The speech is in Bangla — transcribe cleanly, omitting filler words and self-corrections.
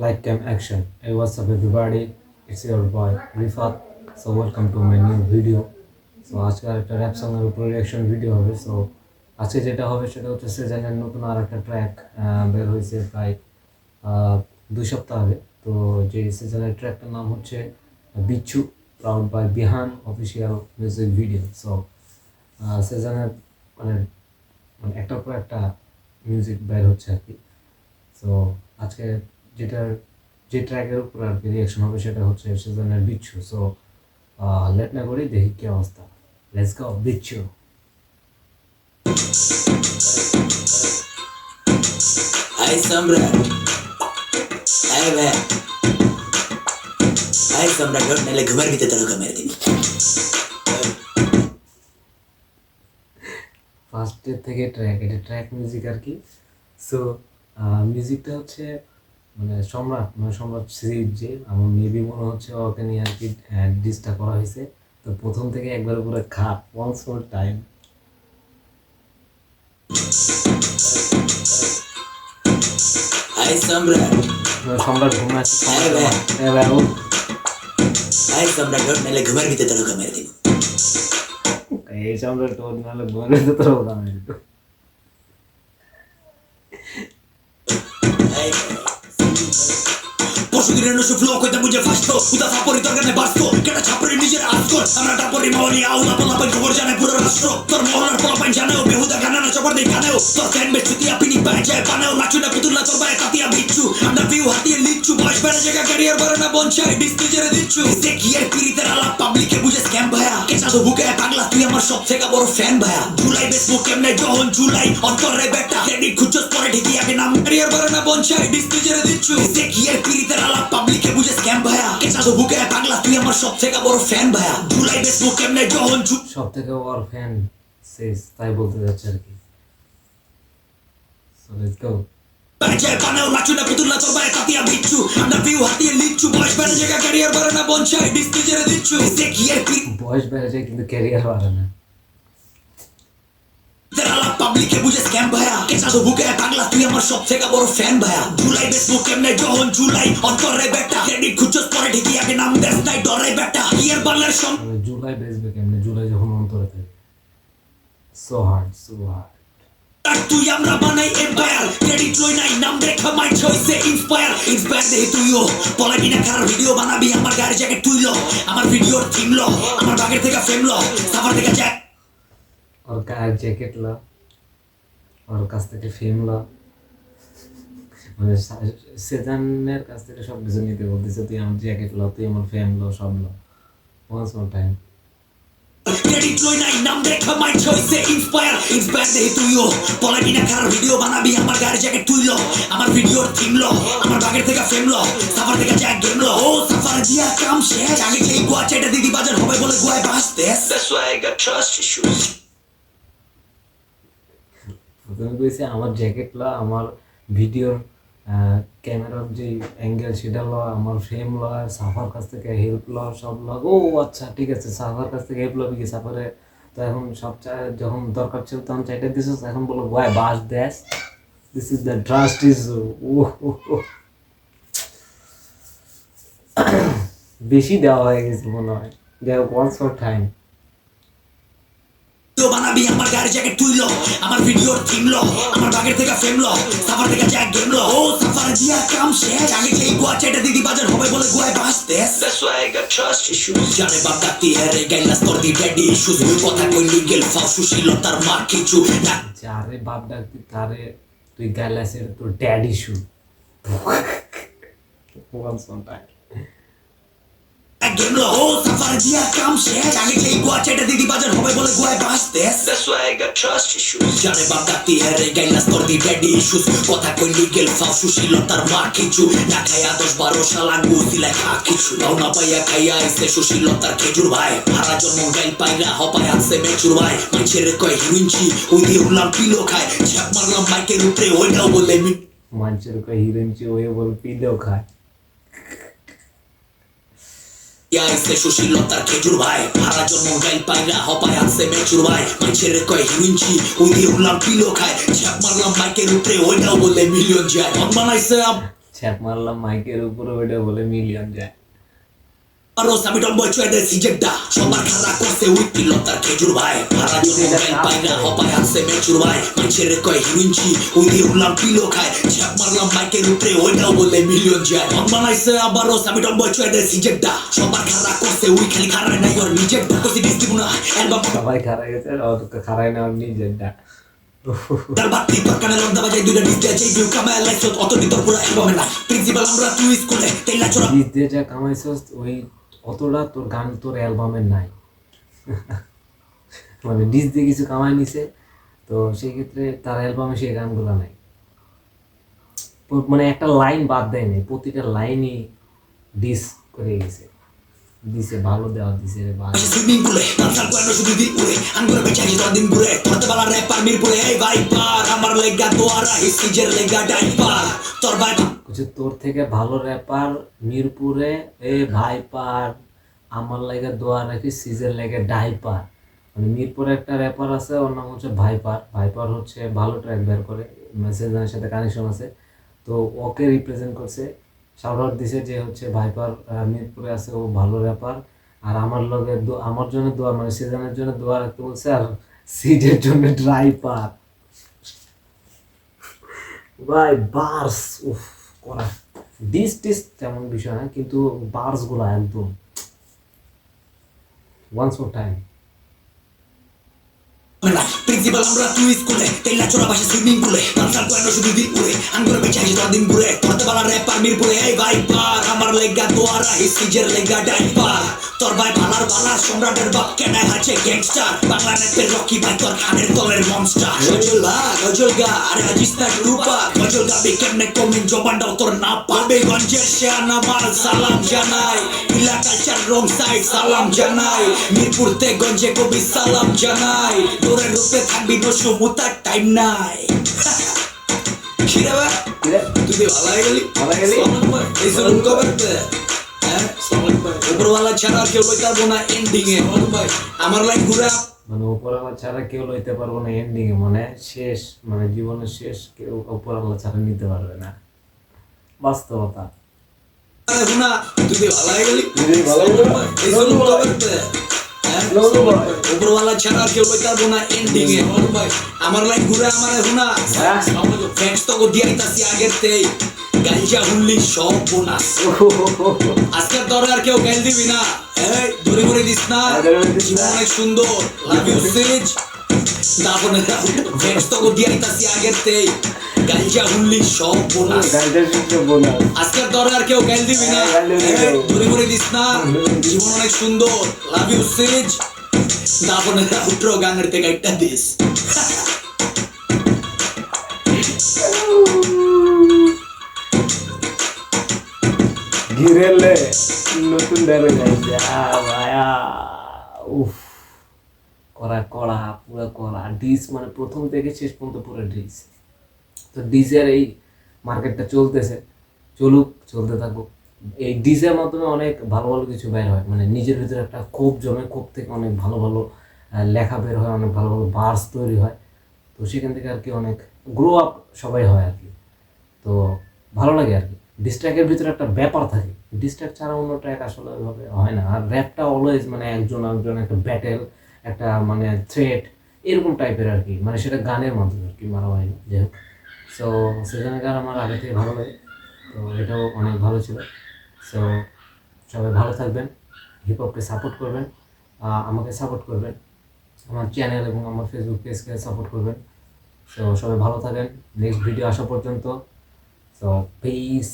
Like cam action. Hey, what's up everybody? It's your boy Rifat. So welcome to my new video. So আজকে একটা র্যাপ সঙ্গের উপর রিয়াকশন ভিডিও হবে। সো আজকে যেটা হবে সেটা হচ্ছে সেজানের নতুন আর একটা ট্র্যাক বের হয়েছে প্রায় 2 সপ্তাহ আগে। তো যে সেজানের ট্র্যাকটার নাম হচ্ছে বিচ্ছু, proud by Bihan official music video. So সেজানের মানে মানে একটার পর একটা মিউজিক বের হচ্ছে আর কি। সো আজকে যে ট্র্যাকের উপর আর কি রিয়াকশন হবে সেটা হচ্ছে সেজনের বিচ্ছু। সো লেট না করি, দেখি কি অবস্থা। লেটস গো বিচ্ছু। हाय सम्राट, हाय भाई, हाय सम्राट और मेरे घुमर भी तो तरोगा मेरे दिन। ফার্স্টের থেকে এটা ট্র্যাক মিউজিক আর কি। সো মিউজিকটা হচ্ছে সম্রাট সিরিজ, যে আমার মেবি মনে হচ্ছে ওকে নিয়ে আর কি ডিসটা করা হয়েছে। তো প্রথম থেকে একবার পুরো খাপ ওয়ান্স মোর টাইম। हाय सम्राट, সম্রাট ঘুমাচ্ছে। हाय भाई, এবার हाय सम्राट और मेरे घुमर भी तो तरोगा मेरे दिन। এই সম্রাট ওর নাহলে বলে তো তোর দাম একটু। পশুদিনের নশো ফ্লো কইতা বুঝে ফাসতো উদা ফাপরি দরকারে বাসতো কেটা ছাপরি নিজের আজকর আমরা টাপরি মাওলি আউলা পোলাপান খবর জানে পুরো রাষ্ট্র তোর মহলার পোলাপান জানেও বেহুদা গানা না চবর দেই কানেও তোর ফ্যান বেশ চুতিয়া পিনি পায় যায় পানেও নাচুনা পুতুল্লা তোর বায়ে তাতিয়া বিচ্ছু আমরা ভিউ হাতিয়ে লিচ্ছু বয়স বেড়ে জায়গা ক্যারিয়ার বাড়ে না বঞ্চাই ডিসপ্লেজের দিচ্ছু দেখিয়ে পিরিতের আলাপ পাবলিকে বুঝে স্ক্যাম ভায়া কেঁচা তো বুকে পাগলা তুই আমার সব থেকে বড় ফ্যান ভায়া জুলাই ফেসবুক কেমনে যখন জুলাই অন্তরে বেটা ক্রেডিট খুঁজছ পরে ঠিকই আগে নাম ক্যারিয়ার বাড়ে না বঞ্চাই ডিসপ্লেজের দিচ্ছু দেখিয়ে পিরিতের আলাপ পাবলিকে বুঝে স্ক্যাম ভায়া কেঁচা তো বুকে পাগলা তুই আমার সব থেকে বড় ফ্যান ভায়া জুলাই ফেসবুক কেমনে যখন সব থেকে ওর ফ্যান শেষ, তাই বলতে যাচ্ছে আর কি। So let's go. বাজায় বানাও নাচুনা পুতুল্লা তোর বায়ে তাতিয়া বিচ্ছু আমরা ভিউ হাতিয়ে লিচ্ছু বয়স বেড়ে জায়গা ক্যারিয়ার বাড়ে না বঞ্চাই ডিসপ্লেজের দিচ্ছু দেখিয়ে বয়স বেড়ে যায় কিন্তু ক্যারিয়ার বাড়ে না। পাবলিকে বুঝে স্ক্যাম ভায়া কেঁচা তো বুকে পাগলা তুই আমার সব থেকে বড় ফ্যান ভায়া জুলাই ফেসবুক কেমনে যখন জুলাই অন্তরে বেটা ক্রেডিট খুঁজছ পরে ঠিকই আগে নাম দেশ নাই ডরাই বেটা ইয়ার বাংলার সব জুলাই বেসবে কেমনে, জুলাই যখন অন্তরে থাকে। So hard. আর তুই আমরা বানাই এম্পায়ার ক্রেডিট লই নাই নাম দেখা মাই চয়েসে ইন্সপায়ার দেই তুইও পলাবি না খারাপ ভিডিও বানাবি আমার গাড়ি জ্যাকেট তুই লো আমার ভিডিওর থিম লো আমার বাগের থেকে ফেম লো সাফার থেকে জ্যাক ওর গায়ের জ্যাকেট লা, ওর কাছ থেকে ফেম লা, মানে সেজানের কাছ থেকে সব কিছু নিতে বলতেছে। তুই আমার জ্যাকেট লা, তুই আমার ফেম লা, সব লা। Once more time. ক্রেডিট লই নাই নাম দেখা মাই চয়েসে ইন্সপায়ার দেই তুইও পলাবি না খারাপ ভিডিও বানাবি আমার গাড়ি জ্যাকেট তুই লো আমার ভিডিওর থিম লো আমার বাগের থেকে ফেম লো সাফার থেকে জ্যাক গেম লো ও সাফার দিয়া কাম শেষ আগে যেই গোয়া চেটা দিদি বাজার হবে বলে গোয়ায় বাঁচতে that's why I got trust issues প্রথমে কইছে আমার জ্যাকেট লা, আমার ভিডিওর ক্যামেরার যে অ্যাঙ্গেল সেটা ল, আমার ফ্রেম ল, সাফার কাছ থেকে হেল্প ল, সব ল। ও আচ্ছা ঠিক আছে, সাফার কাছ থেকে হেল্প লবি কি সাফারে তো এখন সব যখন দরকার ছিল তখন চাইটা দিছিস, এখন বলো বয় বাস দেশ। This is the trust is বেশি দেওয়া হয়ে গেছে মনে হয়। যাই হোক, ওয়ান্স ফর টাইম। বানাবি আমার গাড়ি জ্যাকেট তুই লো আমার ভিডিওর থিম লো আমার বাগের থেকে ফেম লো সাফার থেকে জ্যাক গেম লো ও সাফার দিয়া কাম শেষ আগে যেই গোয়া চেটা দিদি বাজার হবে বলে গোয়ায় বাঁচতে that's why I got trust issues জানে বাপ ডাকতি হেরে গাইলাস তোর দি ড্যাডি ইস্যুস ওই কথা কই লিগেল ফাউ সুশীলতার মার কিছু না যারে বাপ ডাকতি তারে তুই গাইলাসের তোর dad issue. Once for time. Game লো ও সাফার দিয়া কাম শেষ আগে যেই গোয়া চেটা দিদি বাজার হবে বলে গোয়ায় বাঁচতে that's why I got trust issues জানে বাপ ডাকতি হেরে গাইলাস তোর দি ড্যাডি ইস্যুস কথা কই লিগেল ফাউ সুশীলতার মার কিছু না খায়া 10-12 সাল আঙ্গু দিলে খা কিছু নাও না পাইয়া খাইয়া আইছে সুশীলতার খেজুর ভাই হারা জন্ম গাইল পাইরা হপায় আছে মেচুর ভাই মানুষের কয় হিরুঞ্চি ওই দিয়ে উলাম পিলো খায় ঝাপ মারলাম মাইকের উপরে ওইটাও বলে মানুষের কয় হিরুঞ্চি ওই বল পিলেও খায়। আইছে সুশীলতার খেজুর ভাই হারা জন্ম গাইল পাইরা হপায় আছে মেচুর ভাই মানুষের কয় হিরুঞ্চি ওই দিয়ে উলাম পিলো খায় ঝাপ মারলাম মাইকের উপরে ওইটাও বলে মিলিয়ন যায় মন বানাইছে ছ্যাপ মারলাম মাইকের উপরে ওইটা বলে মিলিয়ন যায়। রোজ আমি ডম্বল চুয়ে দেয় সিজেক্টটা সবার খারা করছে উইকি লতার খেজুর ভাই খারা জন্য গাইল পাই না হপায় আছে মেচুর ভাই মানুষের কয় হিরুইনছি ওই হিরুলাম পিলো খায় ছ্যাপ মারলাম মাইকের উপরে ওইটাও বলে মিলিয়ন যায় মন বানাইছে আবার রোজ আমি ডম্বল চুয়ে দেয় সিজেক্টটা সবার খারা করছে উই খালি খারায় নাই ওর নিজেরটা কইছি ডিস দিব না অ্যালবাম সবাই খারাই গেছে আর খারাই না ওর নিজেরটা। তার বাতি তোর কানে লন্দা বাজাই দুইটা ডিস দিয়ে যেই ভিউ কামায় লাইছ অত ভিতর পুরো অ্যালবামে না প্রিন্সিপাল আমরা তুই স্কুলে তেলা চোরা ডিস দিয়ে যা কামাইছস ওই অতটা তোর গান তোর অ্যালবামে নাই। মানে ডিস দিয়ে কিছু কামাই নিছে, তো সেই ক্ষেত্রে তার অ্যালবামে সেই গানগুলো নাই, মানে একটা লাইন বাদ দেয় নাই, প্রতিটা লাইনই ডিস করে গেছে, দিছে ভালো দেওয়া দিছে রে ভাই। সুইমিং পুলে মানসার কোয়ানো শুধু দিন পুরে আঙ্গুরে বেচাই তোর দিন পুরে তোরতে বালা র্যাপার মিরপুরে এই ভাই পার আমার লেগা দোয়ারা হিসিজের লেগা ডাইপার তোর ভাই বলছে তোর থেকে ভালো র্যাপার মিরপুরে এ ভাইপার আমার লাগে দোয়া রাখি সিজের লাগে ডাইপার। মানে মিরপুরে একটা র্যাপার আছে ওর নাম হচ্ছে ভাইপার, ভাইপার হচ্ছে ভালো ট্র্যাক বের করে, মেসেজের সাথে কানেকশন আছে, তো ওকে রিপ্রেজেন্ট করছে, শাউট আউট দিছে যে হচ্ছে ভাইপার মিরপুরে আছে, ও ভালো র্যাপার, আর আমার লগে আমার জন্য দোয়া মানে সিজনের জন্য দোয়া রাখতে বলছে, আর সিজের জন্য ড্রাইপার। ভাই বার্স উফ করা ডিস টিস তেমন বিষয় না, কিন্তু বার্স গুলা একদম ওয়ান্স মোর টাইম। প্রিন্সিপাল আমরা তুই স্কুলে তেলা চোরা পাশে সুইমিং পুলে মানসার কোয়ানো শুধু দিন পুরে আঙ্গুরে বেচাই তোর দিন পুরে তোরতে বালা র্যাপার মিরপুরে এই ভাই পার আমার লেগা দোয়ারা হিসিজের লেগা ডাইপার তোর ভাই ভালার ভালা সম্রাটের বাপ কেডায় আছে গ্যাংস্টার বাংলা নেপের রকি ভাই তোর খানের তলের মনস্টার গজল গা আরে আজিস না রূপা গজল গাবি কেমনে কমিন জবানটাও তোর না পাবে গঞ্জের শেয়ানা মার সালাম জানাই ইলা কালচার রং সাইড সালাম জানাই মিরপুরতে গঞ্জে কবি সালাম জানাই তোরে রূপে থাকবি নশো মুতার টাইম নাই খিরাবা তুই ভালো হয়ে গেলি এই জন্য কবে উপরওয়ালা ছাড়া কেউ লইতে পারবো না এন্ডিং এ আমার লাইফ ঘুরে মানে উপরওয়ালা ছাড়া কেউ লইতে পারবো না এন্ডিং এ, মানে শেষ, মানে জীবনের শেষ কেউ উপরওয়ালা ছাড়া নিতে পারবে না, বাস্তবতা। শোনা তুই ভালো হয়ে গেলি এই জন্য কবে উপরওয়ালা ছাড়া কেউ লইতে পারবো না এন্ডিং এ আমার লাইফ ঘুরে আমার শোনা ফ্যাক্স তো দিয়াইতাছি আগের তেই গাঞ্জা হুল্লি সব বোনাস আজকের দরে আর কেউ গাইল দিবি না, এই ধরে ধরে দিস না, জীবন অনেক সুন্দর, লাভ ইউ সিজ দাফনে ফ্যাক্স তো দিয়াইতাছি আগের তেই গাঞ্জা হুল্লি সব বোনাস আজকের দরে আর কেউ গাইল দিবি না, এই ধরে ধরে দিস না, জীবন অনেক সুন্দর, লাভ ইউ সিজ দাফনে উঠ্রো গানের থেকে একটা দিস ঘিরেলে নতুন ডায়লগ আইছে ভাইয়া উফ করা করা পুরো করা ডিস, মানে প্রথম থেকে শেষ পর্যন্ত পুরো ডিস। তো ডিসের এই মার্কেটটা চলতেছে, চলুক, চলতে থাকুক। এই ডিসের মাধ্যমে অনেক ভালো ভালো কিছু বের হয়, মানে নিজের ভিতরে একটা ক্ষোভ জমে, ক্ষোভ থেকে অনেক ভালো ভালো লেখা বের হয়, অনেক ভালো ভালো বার্স তৈরি হয়, তো সেখান থেকে আর কি অনেক গ্রো আপ সবাই হয় আর কি। তো ভালো লাগে আর কি, ডিস্ট্র্যাকের ভিতরে একটা ব্যাপার থাকে, ডিস্ট্র্যাক ছাড়া অন্য ট্র্যাক আসলে ওইভাবে হয় না। আর র্যাপটা অলওয়েজ মানে একজন একটা ব্যাটেল, একটা মানে থ্রেট, এরকম টাইপের আর কি, মানে সেটা গানের মাধ্যমে আর কি মারা হয় না, যাই হোক। সো সেজনের গান আমার আগে থেকে ভালো লাগে, তো এটাও অনেক ভালো ছিল। সো সবাই ভালো থাকবেন, হিপহপকে সাপোর্ট করবেন, আমাকে সাপোর্ট করবেন, আমার চ্যানেল এবং আমার ফেসবুক পেজকে সাপোর্ট করবেন। সো সবাই ভালো থাকেন, নেক্সট ভিডিও আসা পর্যন্ত। So piece.